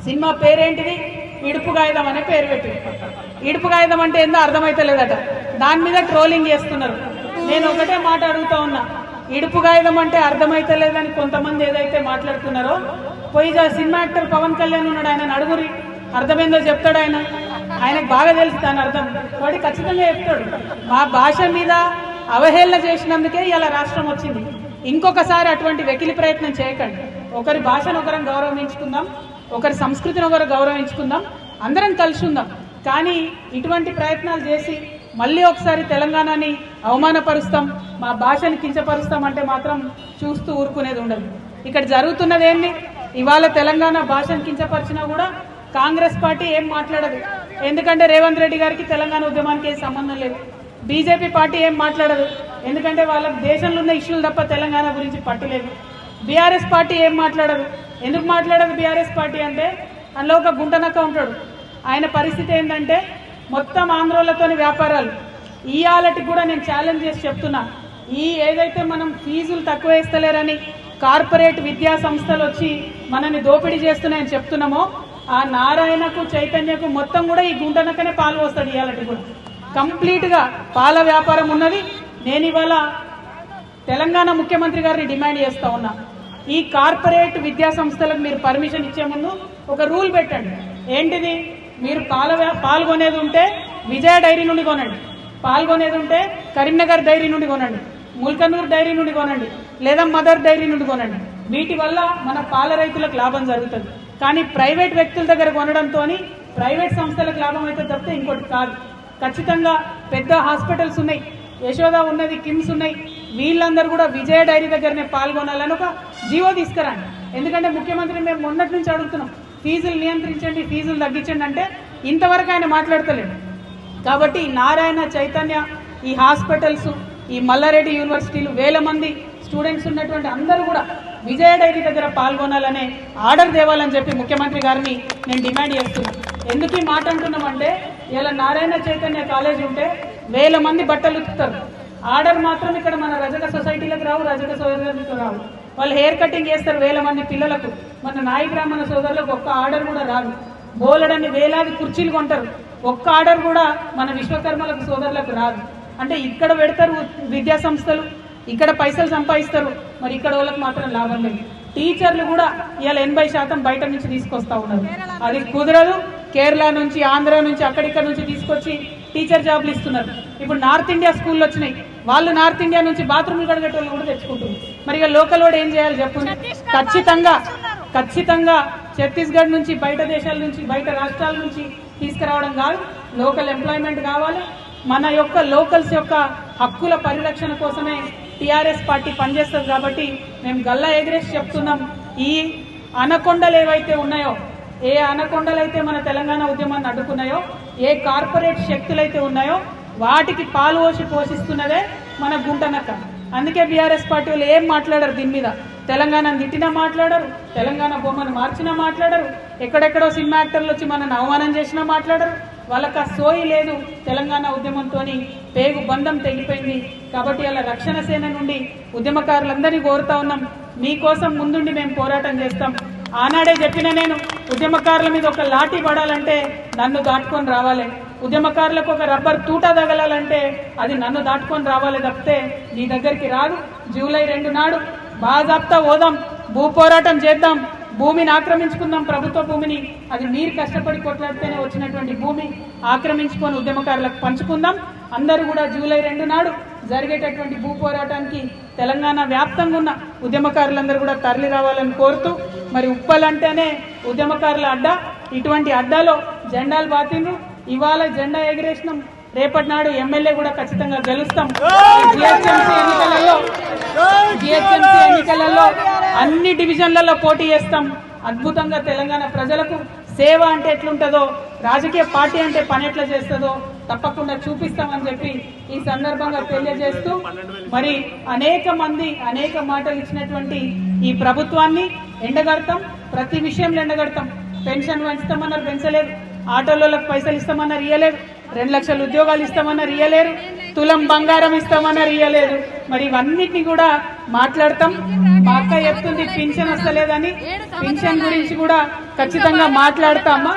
Cinema పేరేంటిది? ఇడుపు కాగితం అనే పేరు పెట్టి, ఇడుపు కాగితం అంటే ఏందో అర్థమైతలేదట. దాని మీద ట్రోలింగ్ చేస్తున్నారు. నేను ఒకటే మాట అడుగుతా ఉన్నా, ఇడుపు కాగితం అంటే అర్థమైతలేదని కొంతమంది ఏదైతే మాట్లాడుతున్నారో, పోయి సినిమా యాక్టర్ పవన్ కళ్యాణ్ ఉన్నాడు, ఆయన అడుగురి, అర్థమైందో చెప్తాడు. ఆయనకు బాగా తెలుసు దాని అర్థం, వాడి ఖచ్చితంగా చెప్తాడు. మా భాష మీద అవహేళన చేసినందుకే ఇలా రాష్ట్రం వచ్చింది. ఇంకొకసారి అటువంటి వెకిలి ప్రయత్నం చేయకండి. ఒకరి భాషను ఒకరం గౌరవించుకుందాం, ఒకరి సంస్కృతిని ఒకరు గౌరవించుకుందాం, అందరం కలిసి ఉందాం. కానీ ఇటువంటి ప్రయత్నాలు చేసి మళ్ళీ ఒకసారి తెలంగాణని అవమానపరుస్తాం, మా భాషని కించపరుస్తాం అంటే మాత్రం చూస్తూ ఊరుకునేది ఉండదు. ఇక్కడ జరుగుతున్నది ఏంటి? ఇవాళ తెలంగాణ భాషను కించపరిచినా కూడా కాంగ్రెస్ పార్టీ ఏం మాట్లాడదు. ఎందుకంటే రేవంత్ రెడ్డి గారికి తెలంగాణ ఉద్యమానికి ఏం సంబంధం లేదు. బీజేపీ పార్టీ ఏం మాట్లాడదు, ఎందుకంటే వాళ్ళకి దేశంలో ఉన్న ఇష్యూలు తప్ప తెలంగాణ గురించి పట్టులేదు. బీఆర్ఎస్ పార్టీ ఏం మాట్లాడదు. ఎందుకు మాట్లాడదు బీఆర్ఎస్ పార్టీ అంటే, అందులో ఒక గుంటనక్క ఉంటాడు. ఆయన పరిస్థితి ఏంటంటే మొత్తం ఆంధ్రోళ్లతోని వ్యాపారాలు. ఇయాలటి కూడా నేను ఛాలెంజ్ చేసి చెప్తున్నా, ఏదైతే మనం ఫీజులు తక్కువ వేస్తలేరని కార్పొరేట్ విద్యా సంస్థలు వచ్చి మనల్ని దోపిడీ చేస్తున్నాయని చెప్తున్నామో, ఆ నారాయణకు చైతన్యకు మొత్తం కూడా ఈ గుంటనక్కనే పాలు వస్తాడు. ఇయాలటి కూడా కంప్లీట్గా పాల వ్యాపారం ఉన్నది. నేను ఇవాళ తెలంగాణ ముఖ్యమంత్రి గారిని డిమాండ్ చేస్తా ఉన్నా, ఈ కార్పొరేట్ విద్యా సంస్థలకు మీరు పర్మిషన్ ఇచ్చే ముందు ఒక రూల్ పెట్టండి. ఏంటిది? మీరు పాల్గొనేది ఉంటే విజయ డైరీ నుండి కొనండి, పాల్గొనేది ఉంటే కరీంనగర్ డైరీ నుండి కొనండి, ముల్కనూర్ డైరీ నుండి కొనండి, లేదా మదర్ డైరీ నుండి కొనండి. వీటి వల్ల మన పాల రైతులకు లాభం జరుగుతుంది. కానీ ప్రైవేట్ వ్యక్తుల దగ్గర కొనడంతో ప్రైవేట్ సంస్థలకు లాభం అయితే తప్పితే ఇంకోటి కాదు. ఖచ్చితంగా పెద్ద హాస్పిటల్స్ ఉన్నాయి, యశోద ఉన్నది, కిమ్స్ ఉన్నాయి, వీళ్ళందరూ కూడా విజయ డైరీ దగ్గరనే పాల్గొనాలని ఒక జీవో తీసుకురండి. ఎందుకంటే ముఖ్యమంత్రి మేము మొన్నటి నుంచి అడుగుతున్నాం, ఫీజులు నియంత్రించండి, ఫీజులు తగ్గించండి అంటే ఇంతవరకు ఆయన మాట్లాడతలేడు. కాబట్టి నారాయణ చైతన్య, ఈ హాస్పిటల్స్, ఈ మల్లారెడ్డి యూనివర్సిటీలు, వేల మంది స్టూడెంట్స్ ఉన్నటువంటి అందరూ కూడా విజయ డైరీ దగ్గర పాల్గొనాలనే ఆర్డర్ తేవాలని చెప్పి ముఖ్యమంత్రి గారిని నేను డిమాండ్ చేస్తున్నాను. ఎందుకు ఈ మాట అంటున్నామంటే, ఇలా నారాయణ చైతన్య కాలేజ్ ఉంటే వేల మంది బట్టలు ఉతుకుతారు. ఆర్డర్ మాత్రం ఇక్కడ మన రజక సొసైటీలకు రావు, రజక సోదరులకు రావు. వాళ్ళు హెయిర్ కటింగ్ చేస్తారు వేల మంది పిల్లలకు. మన నాయి బ్రాహ్మణ సోదరులకు ఒక్క ఆర్డర్ కూడా రాదు. బోలెడని వేలాది కుర్చీలు కొంటారు, ఒక్క ఆర్డర్ కూడా మన విశ్వకర్మలకు సోదరులకు రాదు. అంటే ఇక్కడ పెడతారు విద్యా సంస్థలు, ఇక్కడ పైసలు సంపాదిస్తారు, మరి ఇక్కడ వాళ్ళకి మాత్రం లాభం లేదు. టీచర్లు కూడా ఇవాళ 80% బయట నుంచి తీసుకొస్తా ఉన్నారు. అది కుదరదు. కేరళ నుంచి, ఆంధ్ర నుంచి, అక్కడిక్కడ నుంచి తీసుకొచ్చి టీచర్ జాబ్లు ఇస్తున్నారు. ఇప్పుడు నార్త్ ఇండియా స్కూళ్ళు వచ్చినాయి, వాళ్ళు నార్త్ ఇండియా నుంచి బాత్రూమ్లు కడిగేటోళ్ళు కూడా తెచ్చుకుంటున్నారు. మరి ఇక లోకల్ వాడు ఏం చేయాలి చెప్పండి? ఖచ్చితంగా ఛత్తీస్గఢ్ నుంచి, బయట దేశాల నుంచి, బయట రాష్ట్రాల నుంచి తీసుకురావడం కాదు, లోకల్ ఎంప్లాయ్మెంట్ కావాలి. మన యొక్క లోకల్స్ యొక్క హక్కుల పరిరక్షణ కోసమే టీఆర్ఎస్ పార్టీ పనిచేస్తుంది. కాబట్టి మేము గల్లా ఎగరేసి చెప్తున్నాం, ఈ అనకొండలు ఏవైతే ఉన్నాయో, ఏ అనకొండలైతే మన తెలంగాణ ఉద్యమాన్ని అడ్డుకున్నాయో, ఏ కార్పొరేట్ శక్తులైతే ఉన్నాయో వాటికి పాలు పోషిస్తున్నదే మన గుంటనక్క. అందుకే బీఆర్ఎస్ పార్టీ వాళ్ళు ఏం మాట్లాడరు దీని మీద. తెలంగాణను తిట్టినా మాట్లాడరు, తెలంగాణ బొమ్మను మార్చినా మాట్లాడరు, ఎక్కడెక్కడో సినిమా యాక్టర్లు వచ్చి మనల్ని అవమానం చేసినా మాట్లాడరు. వాళ్ళకి ఆ సోయి లేదు. తెలంగాణ ఉద్యమంతో పేగు బంధం తెగిపోయింది. కాబట్టి అలా రక్షణ సేన నుండి ఉద్యమకారులందరినీ కోరుతా ఉన్నాం, మీకోసం ముందుండి మేము పోరాటం చేస్తాం. ఆనాడే చెప్పిన నేను, ఉద్యమకారుల మీద ఒక లాఠీ పడాలంటే నన్ను దాటుకొని రావాలి, ఉద్యమకారులకు ఒక రబ్బర్ తూట తగలాలంటే అది నన్ను దాటుకొని రావాలి తప్పితే నీ దగ్గరికి రాదు. జూలై 2 నాడు బాజాప్తా పోదాం, భూ పోరాటం చేద్దాం, భూమిని ఆక్రమించుకుందాం, ప్రభుత్వ భూమిని. అది మీరు కష్టపడి కొట్లాడితేనే వచ్చినటువంటి భూమి ఆక్రమించుకొని ఉద్యమకారులకు పంచుకుందాం. అందరూ కూడా జూలై 2 నాడు జరిగేటటువంటి భూ పోరాటానికి తెలంగాణ వ్యాప్తంగా ఉన్న ఉద్యమకారులందరూ కూడా తరలి రావాలని కోరుతూ, మరి ఉప్పల్ అంటేనే ఉద్యమకారుల అడ్డా, ఇటువంటి అడ్డాలో జెండాలు బాతిండ్రు. ఇవాళ జెండా ఎగిరేసినాం, రేపటి నాడు ఎమ్మెల్యే కూడా ఖచ్చితంగా గెలుస్తాం. జిహెచ్ఎంసీ ఎన్నికలలో అన్ని డివిజన్లలో పోటీ చేస్తాం. అద్భుతంగా తెలంగాణ ప్రజలకు సేవ అంటే ఎట్లుంటుందో, రాజకీయ పార్టీ అంటే పని ఎట్లా చేస్తుందో తప్పకుండా చూపిస్తామని చెప్పి ఈ సందర్భంగా తెలియజేస్తూ, మరి అనేక మంది అనేక మాటలు ఇచ్చినటువంటి ఈ ప్రభుత్వాన్ని ఎండగడతాం, ప్రతి విషయంలో ఎండగడతాం. పెన్షన్ పెంచుతామన్నారు, పెంచలేదు. ఆటోలకు పైసలు ఇస్తామన్నారు, ఇయ్యలేరు. 2 లక్షల ఉద్యోగాలు ఇస్తామన్నారు, ఇయ్యలేరు. తులం బంగారం ఇస్తామన్నారు, ఇయ్యలేదు. మరి ఇవన్నిటిని కూడా మాట్లాడతాం. మా అక్క చెప్తుంది పింఛన్ వస్తలేదని, పింఛన్ గురించి కూడా ఖచ్చితంగా మాట్లాడతామా.